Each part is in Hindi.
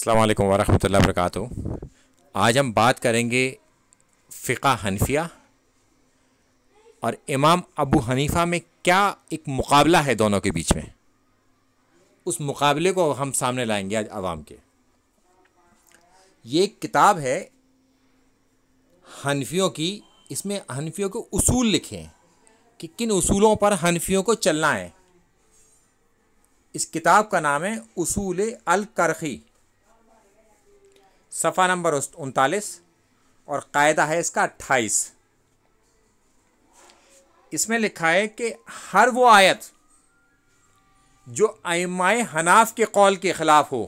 अस्सलाम वालेकुम वरहमतुल्लाहि वबरकातुहू। आज हम बात करेंगे फ़िक़्ह हनफिया और इमाम अबू हनीफ़ा में क्या एक मुकाबला है दोनों के बीच में। उस मुकाबले को हम सामने लाएंगे आज अवाम के। ये एक किताब है हनफियों की। इसमें हनफियों के उसूल लिखे हैं कि किन उसूलों पर हनफियों को चलना है। इस किताब का नाम है उसूल अल करखी, सफ़ा नंबर 39 और कायदा है इसका 28। इसमें लिखा है कि हर वो आयत जो अइम्माए हनाफ के कौल के ख़िलाफ़ हो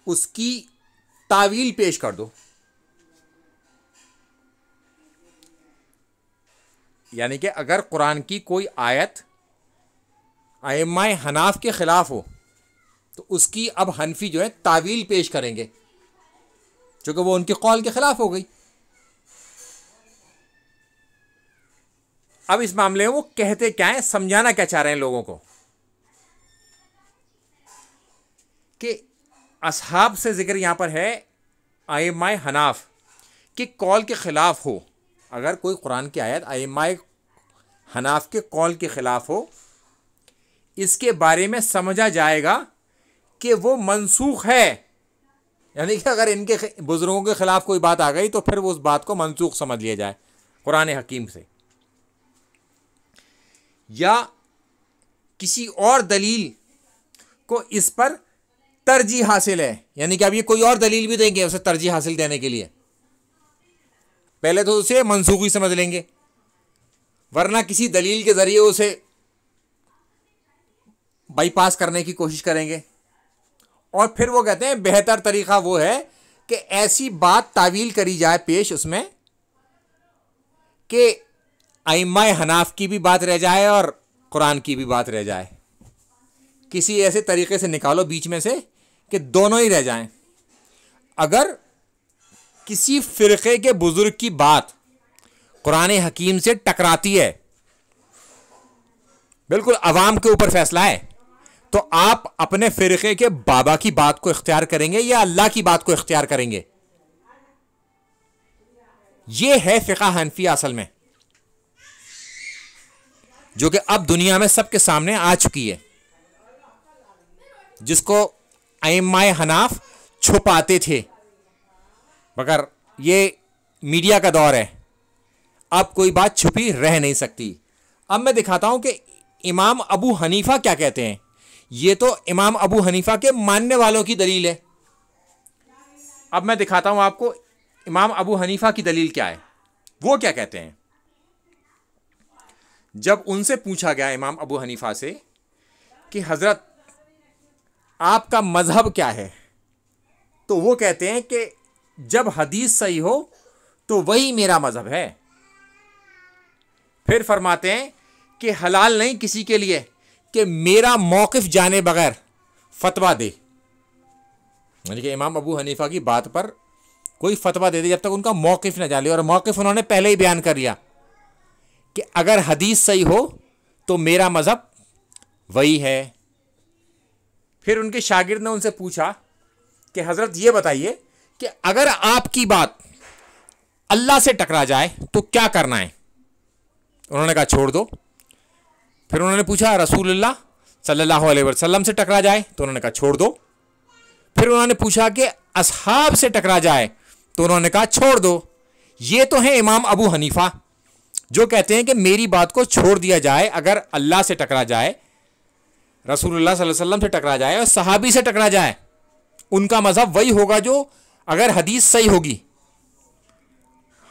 उसकी तावील पेश कर दो। यानी कि अगर कुरान की कोई आयत अइम्माए हनाफ के ख़िलाफ़ हो तो उसकी अब हनफी जो है तावील पेश करेंगे, क्योंकि वो उनके कौल के ख़िलाफ़ हो गई। अब इस मामले में वो कहते क्या हैं, समझाना क्या चाह रहे हैं लोगों को कि असहाब से जिक्र यहां पर है अइम्माए हनाफ के कौल के ख़िलाफ़ हो। अगर कोई कुरान की आयत अइम्माए हनाफ के कौल के ख़िलाफ़ हो, इसके बारे में समझा जाएगा कि वो मनसूख है। यानी कि अगर इनके बुजुर्गों के ख़िलाफ़ कोई बात आ गई तो फिर वो उस बात को मनसूख समझ लिया जाए कुरान हकीम से, या किसी और दलील को इस पर तरजीह हासिल है। यानी कि अब ये कोई और दलील भी देंगे उसे तरजीह हासिल देने के लिए, पहले तो उसे मनसूख ही समझ लेंगे, वरना किसी दलील के ज़रिए उसे बाईपास करने की कोशिश करेंगे। और फिर वो कहते हैं बेहतर तरीक़ा वो है कि ऐसी बात तावील करी जाए पेश उसमें कि अइम्माए हनाफ की भी बात रह जाए और कुरान की भी बात रह जाए। किसी ऐसे तरीक़े से निकालो बीच में से कि दोनों ही रह जाएं। अगर किसी फ़िरक़े के बुज़ुर्ग की बात कुरान हकीम से टकराती है, बिल्कुल अवाम के ऊपर फैसला है, तो आप अपने फ़िरक़े के बाबा की बात को इख्तियार करेंगे या अल्लाह की बात को इख्तियार करेंगे। यह है फ़िक़्ह हनफी असल में, जो कि अब दुनिया में सबके सामने आ चुकी है, जिसको अइम्माए हनाफ छुपाते थे। मगर ये मीडिया का दौर है, अब कोई बात छुपी रह नहीं सकती। अब मैं दिखाता हूं कि इमाम अबू हनीफ़ा क्या कहते हैं। ये तो इमाम अबू हनीफ़ा के मानने वालों की दलील है। अब मैं दिखाता हूं आपको इमाम अबू हनीफ़ा की दलील क्या है, वो क्या कहते हैं। जब उनसे पूछा गया इमाम अबू हनीफ़ा से कि हज़रत आपका मज़हब क्या है, तो वो कहते हैं कि जब हदीस सही हो तो वही मेरा मज़हब है। फिर फरमाते हैं कि हलाल नहीं किसी के लिए कि मेरा मौक़िफ़ जाने बगैर फतवा दे। यानी कि इमाम अबू हनीफ़ा की बात पर कोई फतवा दे दे जब तक उनका मौक़िफ़ न जाने। और मौक़िफ़ उन्होंने पहले ही बयान कर लिया कि अगर हदीस सही हो तो मेरा मज़हब वही है। फिर उनके शागिर्द ने उनसे पूछा कि हज़रत ये बताइए कि अगर आपकी बात अल्लाह से टकरा जाए तो क्या करना है। उन्होंने कहा छोड़ दो। फिर उन्होंने पूछा रसूलुल्लाह सल्लल्लाहु अलैहि वसल्लम से टकरा जाए, तो उन्होंने कहा छोड़ दो। फिर उन्होंने पूछा कि असहाब से टकरा जाए, तो उन्होंने कहा छोड़ दो। ये तो है इमाम अबू हनीफ़ा जो कहते हैं कि मेरी बात को छोड़ दिया जाए। अगर अल्लाह से टकरा जाए, रसूलुल्लाह सल्लल्लाहु अलैहि वसल्लम से टकरा जाए और सहाबी से टकरा जाए, उनका मज़हब वही होगा जो अगर हदीस सही होगी।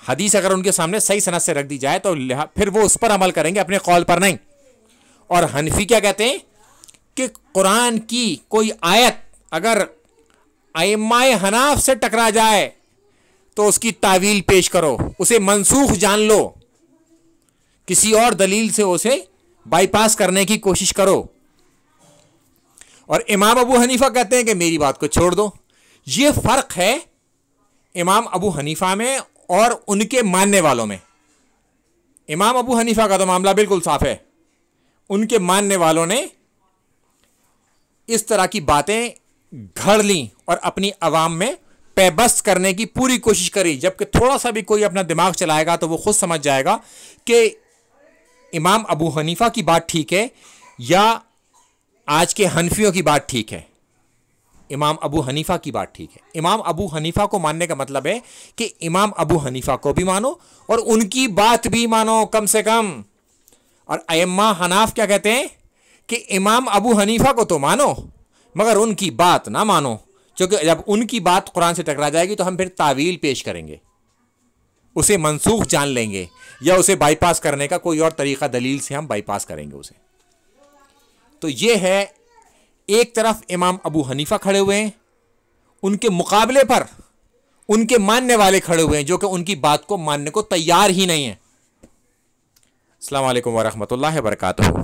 हदीस अगर उनके सामने सही सनद से रख दी जाए तो फिर वो उस पर अमल करेंगे, अपने कौल पर नहीं। और हनफी क्या कहते हैं कि कुरान की कोई आयत अगर अइम्माए हनाफ से टकरा जाए तो उसकी तावील पेश करो, उसे मनसूख जान लो, किसी और दलील से उसे बाईपास करने की कोशिश करो। और इमाम अबू हनीफ़ा कहते हैं कि मेरी बात को छोड़ दो। ये फ़र्क है इमाम अबू हनीफ़ा में और उनके मानने वालों में। इमाम अबू हनीफ़ा का तो मामला बिल्कुल साफ है। उनके मानने वालों ने इस तरह की बातें घड़ ली और अपनी आवाम में पैबस्त करने की पूरी कोशिश करी, जबकि थोड़ा सा भी कोई अपना दिमाग चलाएगा तो वो खुद समझ जाएगा कि इमाम अबू हनीफा की बात ठीक है या आज के हनफियों की बात ठीक है। इमाम अबू हनीफा की बात ठीक है। इमाम अबू हनीफा को मानने का मतलब है कि इमाम अबू हनीफा को भी मानो और उनकी बात भी मानो कम से कम। और अय्यम्मा हनाफ क्या कहते हैं कि इमाम अबू हनीफा को तो मानो मगर उनकी बात ना मानो, क्योंकि जब उनकी बात कुरान से टकरा जाएगी तो हम फिर तावील पेश करेंगे, उसे मनसूख जान लेंगे या उसे बाईपास करने का कोई और तरीका दलील से हम बाईपास करेंगे उसे। तो ये है, एक तरफ इमाम अबू हनीफा खड़े हुए हैं, उनके मुकाबले पर उनके मानने वाले खड़े हुए हैं जो कि उनकी बात को मानने को तैयार ही नहीं है। अस्सलाम वालेकुम व रहमतुल्लाहि व बरकातुहू।